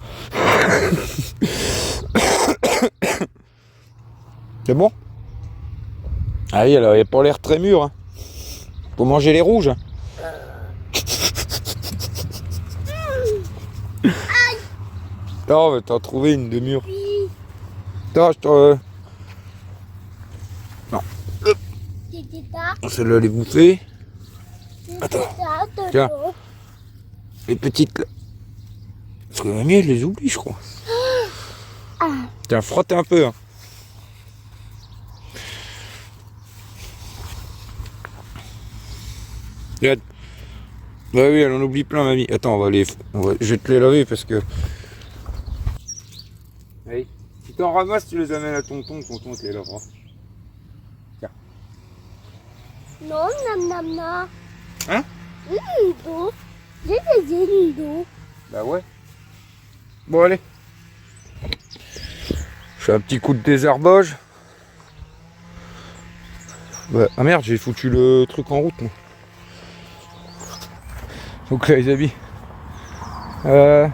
C'est bon? Ah oui, elle avait pas l'air très mûre. Hein. Faut manger les rouges. Hein. Non, mais t'as trouvé une de mûre. Attends, je te... Non. Celle-là, elle est bouffée. Attends. Tiens. Les petites là. Parce que mamie, elle les oublie, je crois. Tiens, frotte un peu. Hein. Regarde. Bah oui, elle en oublie plein, mamie. Attends, je vais te les laver parce que... Allez, si t'en ramasses, tu les amènes à tonton te les lavera. Tiens. Non, nam nam nam. Hein? Lindo. J'ai des lindo. Bah ouais. Bon, allez. Je fais un petit coup de désherbage. Bah, ah merde, j'ai foutu le truc en route, moi. Donc là, les amis, je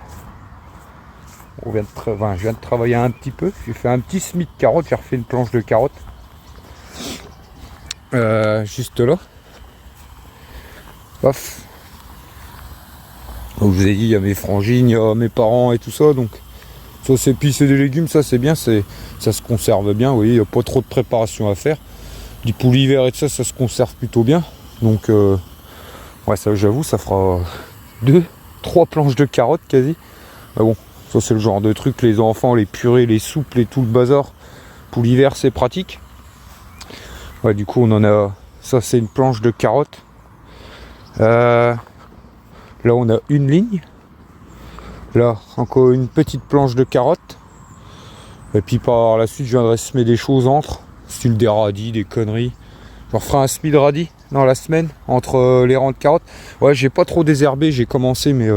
viens de travailler un petit peu. J'ai fait un petit semis de carottes. J'ai refait une planche de carottes. Juste là. Paf. Donc, je vous ai dit, il y a mes frangines, il y a mes parents et tout ça. Donc, ça, c'est des légumes, ça, c'est bien. Ça se conserve bien. Vous voyez, il n'y a pas trop de préparation à faire. Du poulet hiver et tout ça, ça se conserve plutôt bien. Donc, ouais, ça, j'avoue, ça fera 2-3 planches de carottes quasi. Mais bon, ça, c'est le genre de truc, les enfants, les purées, les soupes, et tout le bazar. Pour l'hiver, c'est pratique. Ouais, du coup, on en a. Ça, c'est une planche de carottes. Là, on a une ligne. Là, encore une petite planche de carottes. Et puis par la suite, je viendrai semer des choses entre. Style des radis, des conneries. Je referai un semis de radis dans la semaine entre les rangs de carottes. Ouais, j'ai pas trop désherbé, j'ai commencé, mais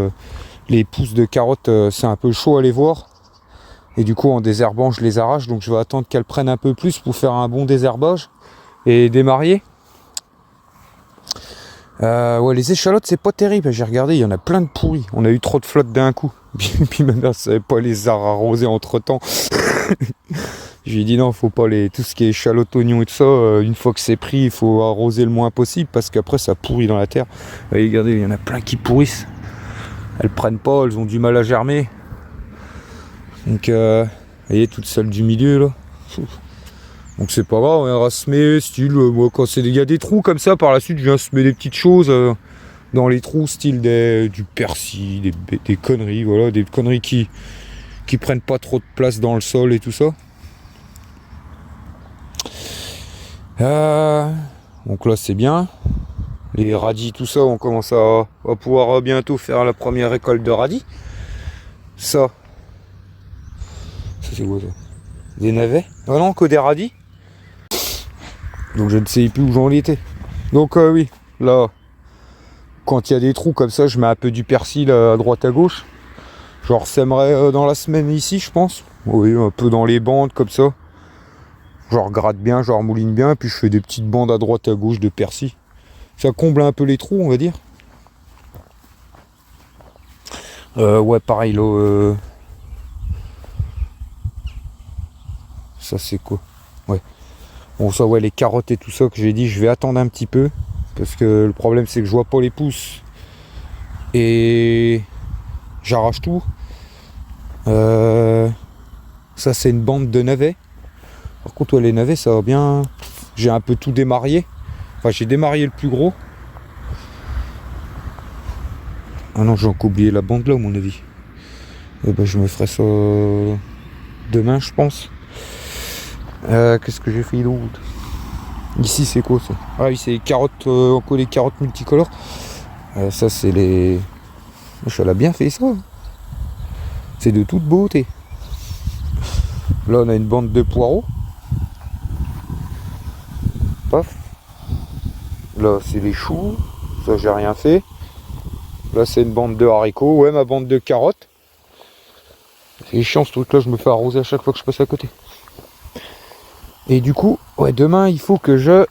les pousses de carottes, c'est un peu chaud à les voir. Et du coup, en désherbant, je les arrache. Donc je vais attendre qu'elles prennent un peu plus pour faire un bon désherbage et démarrer. Ouais, les échalotes, c'est pas terrible. J'ai regardé, il y en a plein de pourris. On a eu trop de flotte d'un coup. Puis maintenant, ça savait pas les arroser entre temps. Je lui ai dit non, faut pas tout ce qui est échalote, oignon et tout ça, une fois que c'est pris, il faut arroser le moins possible parce qu'après ça pourrit dans la terre. Et regardez, il y en a plein qui pourrissent. Elles prennent pas, elles ont du mal à germer. Donc, vous voyez, toutes celles du milieu là. Donc c'est pas grave, on va semer, style, moi quand il y a des trous comme ça, par la suite je viens semer des petites choses dans les trous, style du persil, des conneries, voilà, des conneries qui prennent pas trop de place dans le sol et tout ça. Donc là c'est bien. Les radis, tout ça, on commence à pouvoir bientôt faire la première récolte de radis. Ça c'est quoi ça? Des navets? Ah non, que des radis. Donc je ne sais plus où j'en étais. Donc oui, là, quand il y a des trous comme ça, je mets un peu du persil à droite à gauche. Je ressèmerai dans la semaine ici, je pense. Oui, un peu dans les bandes comme ça. Je regratte bien, je remouline bien, puis je fais des petites bandes à droite à gauche de persil. Ça comble un peu les trous, on va dire. Ouais, pareil là. Ça c'est quoi? Ouais. Bon ça ouais, les carottes et tout ça que j'ai dit, je vais attendre un petit peu. Parce que le problème c'est que je vois pas les pousses. Et j'arrache tout. Ça c'est une bande de navets. Par contre ouais, les navets ça va bien. J'ai un peu tout démarié. Enfin j'ai démarié le plus gros. Ah non, j'ai encore oublié la bande là à mon avis. Et ben, je me ferai ça demain je pense. Qu'est-ce que j'ai fait d'autre? Ici c'est quoi ça? Ah oui, c'est les carottes, encore les carottes multicolores. Ça c'est les... Elle a bien fait ça. C'est de toute beauté. Là on a une bande de poireaux. Paf. Là c'est les choux. Ça j'ai rien fait. Là c'est une bande de haricots. Ouais, ma bande de carottes. C'est chiant ce truc là, je me fais arroser à chaque fois que je passe à côté. Et du coup, ouais, demain il faut que je...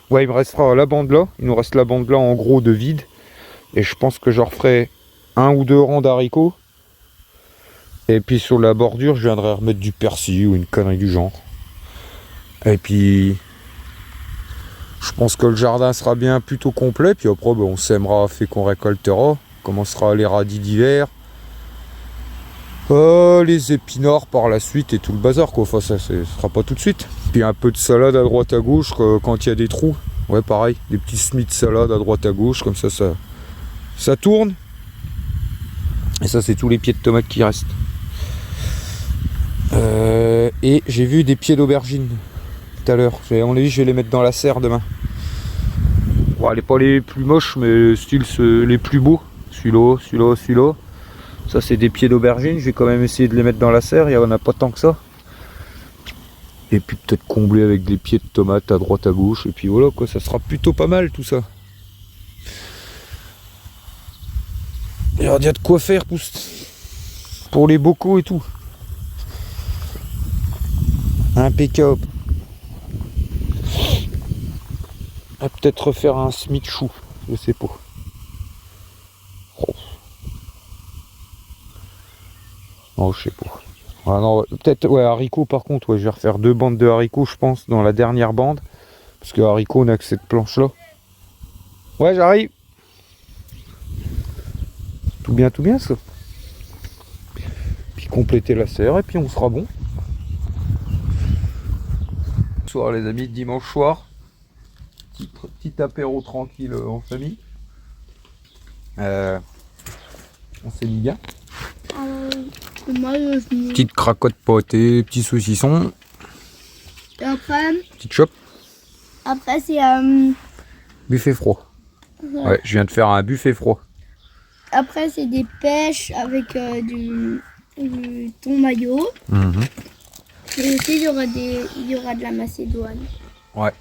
Ouais, il me restera la bande là. Il nous reste la bande là en gros de vide. Et je pense que je referai 1 ou 2 rangs d'haricots. Et puis sur la bordure, je viendrai remettre du persil ou une connerie du genre. Et puis, je pense que le jardin sera bien plutôt complet. Puis après, on sèmera, fait qu'on récoltera. On commencera les radis d'hiver. Les épinards par la suite et tout le bazar quoi. Enfin ça sera pas tout de suite. Puis un peu de salade à droite à gauche quand il y a des trous. Ouais pareil, des petits semis de salade à droite à gauche, comme ça tourne. Et ça c'est tous les pieds de tomates qui restent. Et j'ai vu des pieds d'aubergine tout à l'heure. À mon avis je vais les mettre dans la serre demain. Bon, elle est pas les plus moches mais style les plus beaux. Celui-là. Ça c'est des pieds d'aubergine, je vais quand même essayer de les mettre dans la serre, il n'y en a pas tant que ça. Et puis peut-être combler avec des pieds de tomates à droite à gauche, et puis voilà quoi, ça sera plutôt pas mal tout ça. Il y a de quoi faire pour les bocaux et tout. Impeccable. On va peut-être refaire un semis de chou, je sais pas. Oh. Non, je sais pas. Ah non, peut-être, ouais, haricots par contre, ouais, je vais refaire 2 bandes de haricots, je pense, dans la dernière bande. Parce que haricots, on a que cette planche-là. Ouais, j'arrive. Tout bien, ça. Puis compléter la serre, et puis on sera bon. Soir, les amis, dimanche soir. Petit apéro tranquille en famille. On s'est mis bien. Petite cracotte pâtée, petit saucisson. Et après, Petite chope. après c'est Buffet froid. Ouais, je viens de faire un buffet froid. après c'est des pêches avec du thon mayo. Et aussi il y aura de la macédoine. Ouais.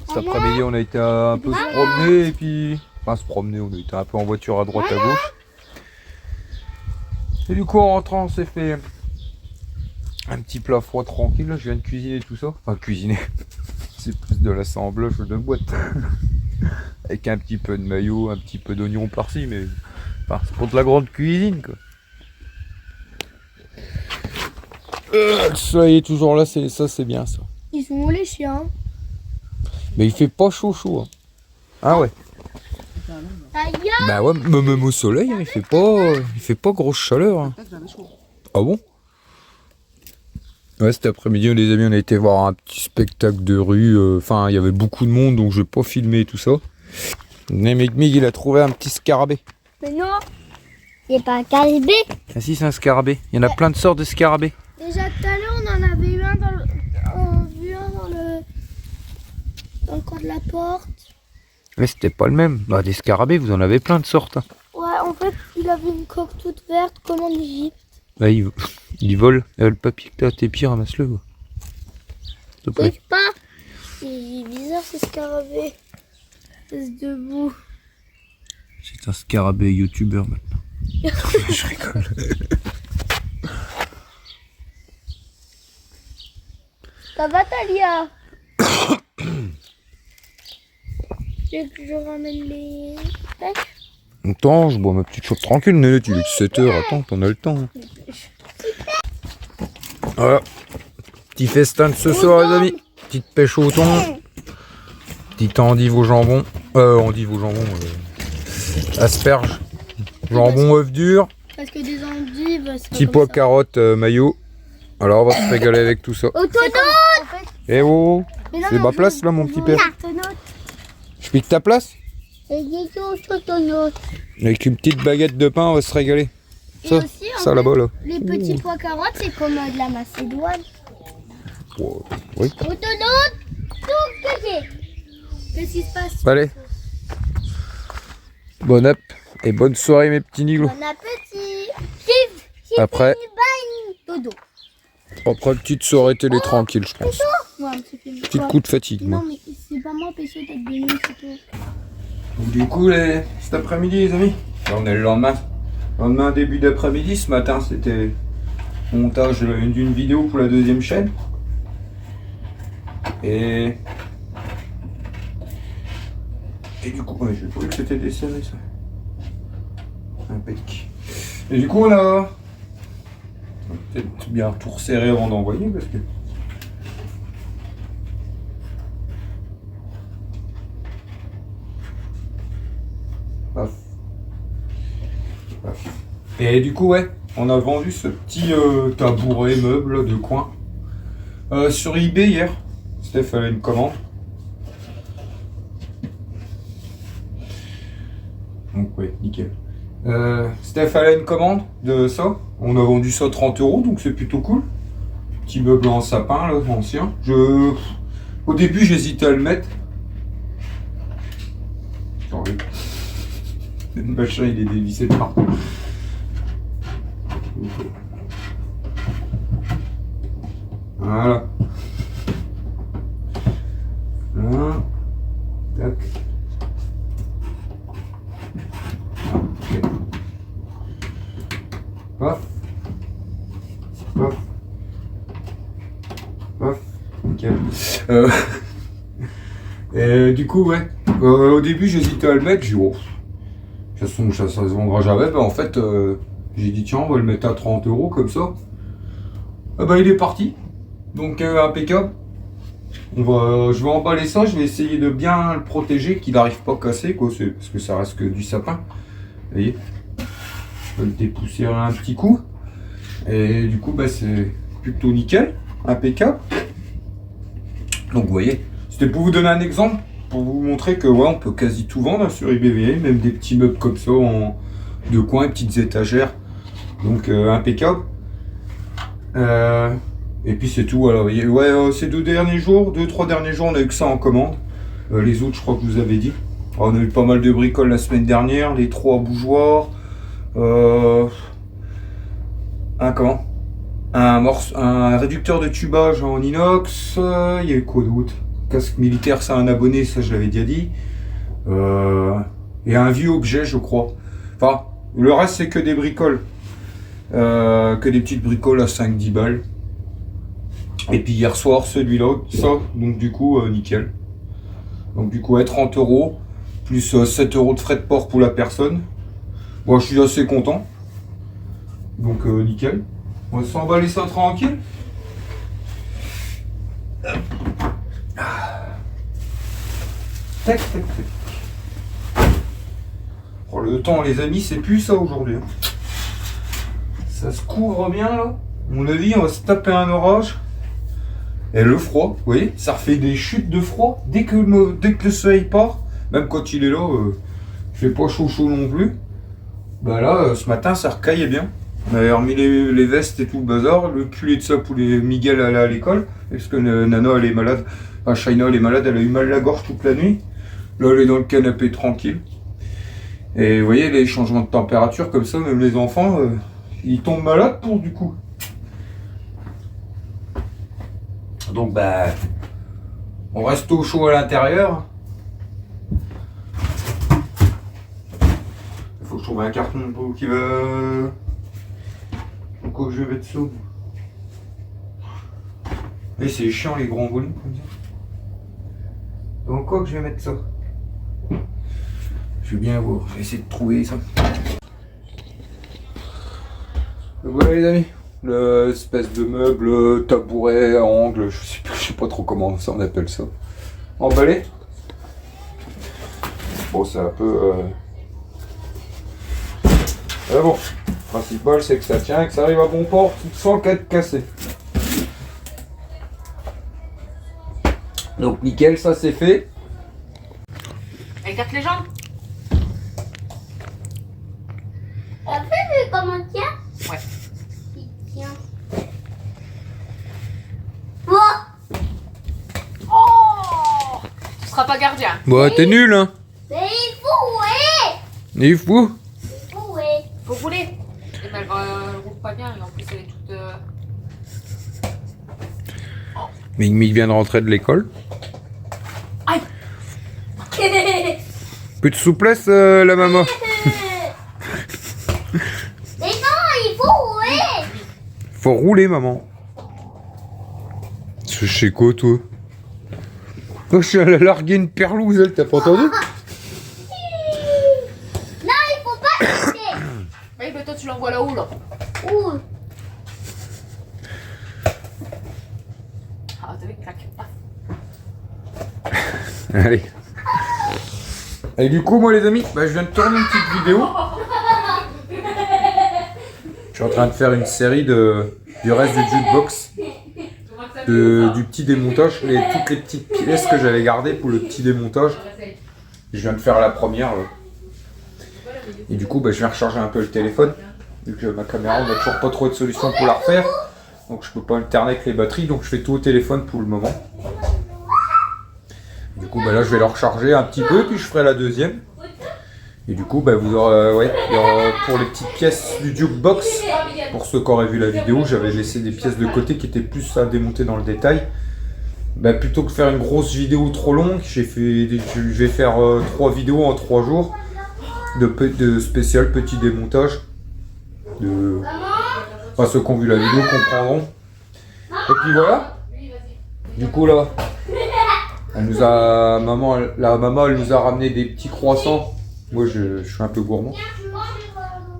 Cet Cet après-midi, on a été un peu se promener et puis... Enfin, se promener, on a été un peu en voiture à droite à gauche. Et du coup, en rentrant, on s'est fait un petit plat froid tranquille. Là, je viens de cuisiner tout ça. Enfin, cuisiner. C'est plus de l'assemblage de boîte. Avec un petit peu de maillot, un petit peu d'oignon par-ci, mais... Enfin, c'est pour de la grande cuisine, quoi. Le soleil est toujours là, ça c'est bien, ça. Ils sont où les chiens? Mais il fait pas chaud hein. Ah ouais. Bah ouais, même au soleil, hein, il fait pas grosse chaleur. Hein. Ah bon? Ouais, cet après-midi, les amis, on a été voir un petit spectacle de rue. Enfin, il y avait beaucoup de monde, donc je vais pas filmer tout ça. Mais Mig, il a trouvé un petit scarabée. Mais non, c'est pas un scarabée. Ah si, c'est un scarabée. Il y en a plein de sortes de scarabées. Déjà tout à l'heure, on en avait eu un dans le coin de la porte. Mais c'était pas le même. Bah, des scarabées, vous en avez plein de sortes. Hein. Ouais, en fait, il avait une coque toute verte comme en Égypte. Bah, il vole. Le papier que t'as à tes pieds, ramasse-le. S'il te plaît. C'est pas. C'est bizarre ce scarabée. Reste debout. C'est un scarabée youtubeur maintenant. Je rigole. Ça va, Talia? Tu veux que je ramène les pêches? Attends, je bois ma petite chope tranquille, Néné, il est 7h, attends, on a le temps. Voilà. Petit festin de ce soir, les amis. Petite pêche au thon. Petite endive au jambon. Asperges. Jambon, œuf dur. Parce que des endives, c'est Petit pas pois, comme ça. carottes, maillot. Alors, on va se régaler avec tout ça. Autonote. Eh oh, Mais non, c'est ma place là, mon petit père. Autonote. Je pique ta place? Et des autonote. Avec une petite baguette de pain, on va se régaler. Et Ça, aussi, en ça fait, là-bas là. les petits pois carottes, c'est comme de la macédoine. Oh, oui. Autonote. Qu'est-ce qui se passe? Allez. Bon app et bonne soirée mes petits niglos. Bon appétit. Après, Dodo. après petite soirée télé tranquille, je pense. Ouais, c'est fini. Petit coup de fatigue. Non, Moi. mais c'est pas moi, Pécho, t'as de nuit, c'est toi. Du coup, cet après-midi, les amis, là, on est le lendemain. Lendemain, début d'après-midi. Ce matin, c'était montage d'une vidéo pour la 2e chaîne. Et Et du coup, ouais, j'ai trouvé que c'était desserré ça. Impec. Et du coup, on a peut-être bien tout resserré avant d'envoyer parce que. Paf. Paf. Et du coup, ouais, on a vendu ce petit tabouret meuble de coin sur eBay hier. Steph avait une commande. Donc, ouais, nickel. Steph a une commande de ça. On a vendu ça 30 €, donc c'est plutôt cool. Petit meuble en sapin, là, ancien. Au début, j'hésitais à le mettre. Le machin, il est dévissé de partout. Voilà. Là. Tac. Ok. Paf. Paf. Paf. Nickel. Et du coup, ouais. Au début, j'hésitais à le mettre. J'ai dit, oh, de toute façon, ça se vendra jamais. Ben, en fait, j'ai dit, tiens, on va le mettre à 30 € comme ça. Ah ben, il est parti. Donc, impeccable. Je vais emballer ça. Je vais essayer de bien le protéger, qu'il n'arrive pas à casser, quoi. Parce que ça reste que du sapin. Vous voyez, je vais le dépoussiérer un petit coup. Et du coup, bah, c'est plutôt nickel, impeccable. Donc, vous voyez, c'était pour vous donner un exemple, pour vous montrer que ouais, on peut quasi tout vendre sur eBay, même des petits meubles comme ça, de coin, petites étagères. Donc, impeccable. Et puis, c'est tout. Alors, vous voyez, ouais, ces 3 derniers jours, on a eu que ça en commande. Les autres, je crois que je vous avais dit. On a eu pas mal de bricoles la semaine dernière, les 3 bougeoirs, un réducteur de tubage en inox, il y a eu quoi d'autre? Casque militaire, c'est un abonné, ça je l'avais déjà dit. Et un vieux objet, je crois. Enfin, le reste c'est que des bricoles. Que des petites bricoles à 5-10 balles. Et puis hier soir, celui-là, ça, donc du coup, nickel. Donc du coup, ouais, 30 €. Plus 7 € de frais de port pour la personne. Moi, je suis assez content. Donc, nickel. On va s'emballer ça tranquille. Tac, tac, tac. Oh, le temps, les amis, c'est plus ça aujourd'hui. Ça se couvre bien, là. À mon avis, on va se taper un orage. Et le froid, vous voyez, ça refait des chutes de froid. Dès que le soleil part, même quand il est là, il fait pas chaud non plus. Bah là, ce matin, ça recaillait bien. On avait remis les vestes et tout le bazar, le culé de ça pour les Miguel aller à l'école, parce que Nana elle est malade, enfin Shaina elle est malade, elle a eu mal à la gorge toute la nuit. Là elle est dans le canapé tranquille. Et vous voyez les changements de température comme ça, même les enfants, ils tombent malades pour du coup. Donc bah, on reste au chaud à l'intérieur. Il faut que je trouve un carton qui va... Pourquoi je vais mettre ça? Et c'est chiant les grands volumes comme ça. Donc quoi que je vais mettre ça? Je vais bien voir, je vais essayer de trouver ça. Donc voilà les amis, l'espèce de meuble, tabouret, angle, je sais pas trop comment ça on appelle ça. Emballé. Bon c'est un peu... Mais bon. Le principal c'est que ça tient et que ça arrive à bon port sans qu'être cassé. Donc nickel, ça c'est fait. Écarte les jambes. Après, vu comment il tient? Ouais. Il tient. Oh, tu seras pas gardien. Bah t'es nul hein. Mais il faut, ouais. Il est fou. Il faut, ouais. Faut rouler. Et ben, elle roule pas bien et en plus elle est toute... Mig vient de rentrer de l'école. Aïe. Peu de souplesse la maman. Mais non, il faut, ouais. Faut rouler maman. C'est chez quoi toi? Oh, je suis allé larguer une perlouse, elle, t'as pas entendu? Eh ben toi tu l'envoies là-haut là. Ouh. Ah t'as vu, clac. Paf. Allez. Et du coup, moi les amis, je viens de tourner une petite vidéo. Je suis en train de faire une série du reste du jukebox. Du petit démontage, toutes les petites pièces que j'avais gardées pour le petit démontage. Je viens de faire la première là. Et du coup, je viens recharger un peu le téléphone. Vu que ma caméra, on n'a toujours pas trouvé de solution pour la refaire. Donc je peux pas alterner avec les batteries, donc je fais tout au téléphone pour le moment. Du coup, là, je vais le recharger un petit peu, puis je ferai la deuxième. Et du coup, vous aurez, il y aura pour les petites pièces du jukebox, pour ceux qui auraient vu la vidéo, j'avais laissé des pièces de côté qui étaient plus à démonter dans le détail. Plutôt que faire une grosse vidéo trop longue, je vais faire 3 vidéos en 3 jours de spécial petit démontage. Enfin, ceux qui ont vu la vidéo comprendront. Et puis voilà. Du coup là, la maman elle nous a ramené des petits croissants. Moi je suis un peu gourmand.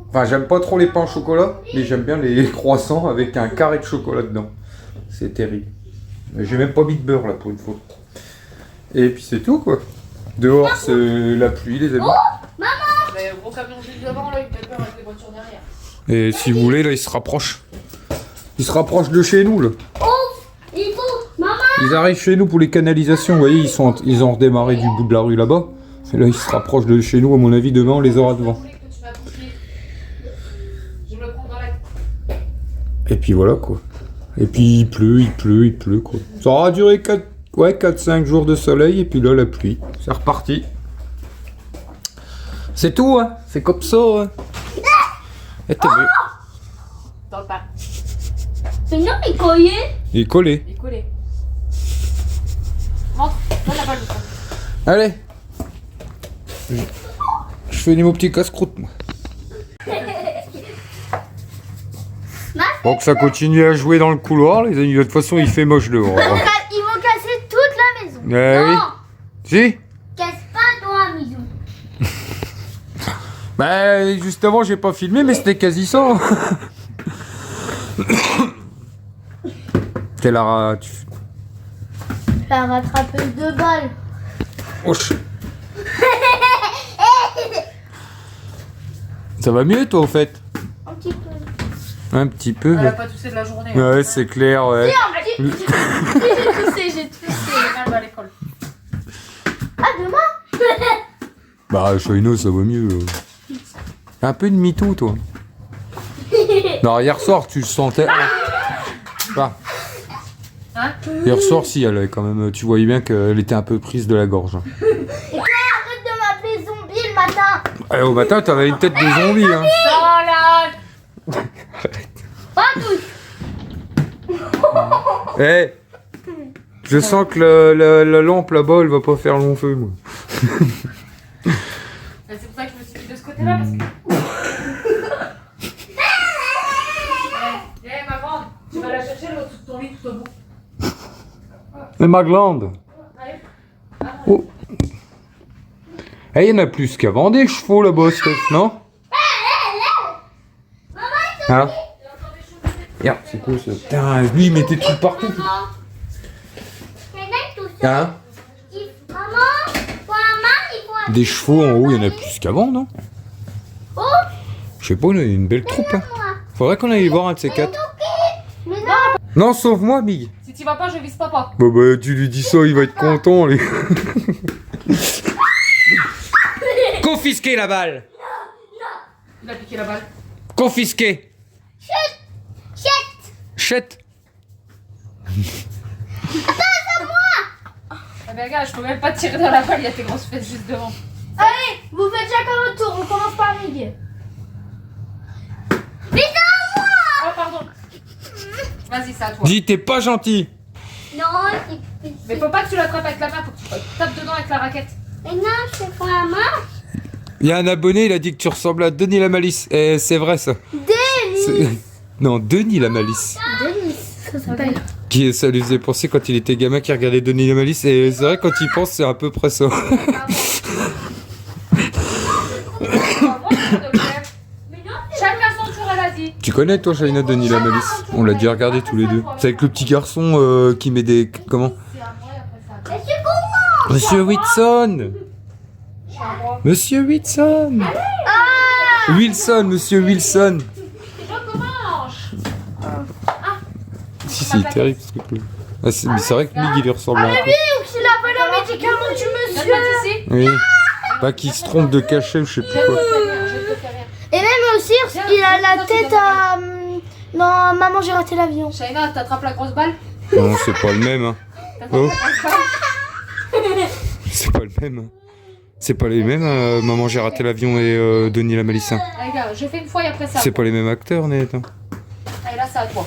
Enfin j'aime pas trop les pains au chocolat, mais j'aime bien les croissants avec un carré de chocolat dedans. C'est terrible. J'ai même pas mis de beurre là pour une fois. Et puis c'est tout quoi. Dehors c'est la pluie les amis. Le gros camion juste devant là, il fait peur avec les voitures derrière. Et si vous voulez là il se rapproche. Il se rapproche de chez nous là. Il faut, maman. Ils arrivent chez nous pour les canalisations, vous voyez, ils ont redémarré du bout de la rue là-bas. Et là, ils se rapprochent de chez nous, à mon avis, demain, on les aura devant. Je me prends dans la... Et puis voilà, quoi. Et puis il pleut, quoi. Ça aura duré 4-5 jours de soleil, et puis là, la pluie. C'est reparti. C'est tout, hein. C'est comme ça, hein. Et t'as vu. Dans le pain. Mais non, il est collé. Il est collé. Il est collé. Montre, donne la balle. Allez. Je fais mon petit casse-croûte, moi. Donc ça continue à jouer dans le couloir, les amis. De toute façon, il fait moche dehors. Ils vont casser toute la maison. Oui. Si. Casse pas dans la maison. Juste avant, j'ai pas filmé, mais c'était quasi ça. T'es la... La rattrapeuse de balles. Oche. Ça va mieux, toi, au fait? Un petit peu. Un petit peu. Elle a pas toussé de la journée. Ouais, c'est clair, ouais. J'ai toussé. Elle va à l'école. Ah, demain. Chouino, ça va mieux. Un peu de mytho, toi. Non, hier soir, tu le sentais. Enfin, Hein? hier soir, si, elle avait quand même. Tu voyais bien qu'elle était un peu prise de la gorge. Et toi, arrête de m'appeler zombie le matin. Au matin, t'avais une tête de zombie, hein. Dans la... Pas tous. Eh, je sens que la lampe là-bas, elle va pas faire long feu, moi. C'est pour ça que je me suis mis de ce côté-là parce que... ma grande, tu vas la chercher l'autre sous ton lit tout au bout. Mais ma glande. Allez. Oh. Eh, il y en a plus qu'avant des chevaux là-bas, Steph, non? Hein? Regarde, c'est quoi ça? Putain, lui, il mettait tout partout. Hein? Des chevaux en haut, il y en a plus qu'avant, non? Je sais pas, il y a une belle troupe, hein. Faudrait qu'on aille voir un de ces quatre. Non, sauve-moi, Big. Si tu vas pas, je vise papa. Tu lui dis ça, il va être content, lui. Confisquer la balle. Il a piqué la balle. Confisquer. Chette. Ah ben gars, je peux même pas tirer dans la balle, il y a tes grosses fesses juste devant. Allez, vous faites chacun votre tour. On commence par Mig. Oh pardon. Vas-y, c'est à toi. Dis, t'es pas gentil. Non, c'est... Mais faut pas que tu l'attrapes avec la main, faut que tu tapes dedans avec la raquette. Mais non, je fais pas la main. Il y a un abonné, il a dit que tu ressembles à Denis la Malice. Et c'est vrai, ça. Denis. Non, Denis la Malice. Denis, ça s'appelle. Ça lui faisait penser quand il était gamin qu'il regardait Denis la Malice. Et c'est vrai, quand il pense, c'est à peu près ça. Chacun Tati. Tu connais toi Shaina Denis la Malice? On l'a déjà regardé tous les deux. C'est avec le petit garçon qui met des... Comment? Monsieur Whitson. Monsieur Whitson. Wilson, Monsieur Wilson. Si, c'est terrible ce truc-là. Ah, mais c'est vrai que Big il lui ressemble un peu. Il a pas le médicament du monsieur. Oui. Pas qu'il se trompe de cachet ou je sais plus quoi. Et même aussi, il a la tête à... Non, maman, j'ai raté l'avion. Shaina, t'attrapes la grosse balle? Non, c'est pas le même. Hein. T'attrapes Oh. la grosse balle? C'est pas le même. Hein. C'est pas les mêmes. Maman, j'ai raté l'avion et Denis la Malice. Allez, gars, je fais une fois et après ça. C'est pas les mêmes acteurs, net. Hein. Allez, là, c'est à toi.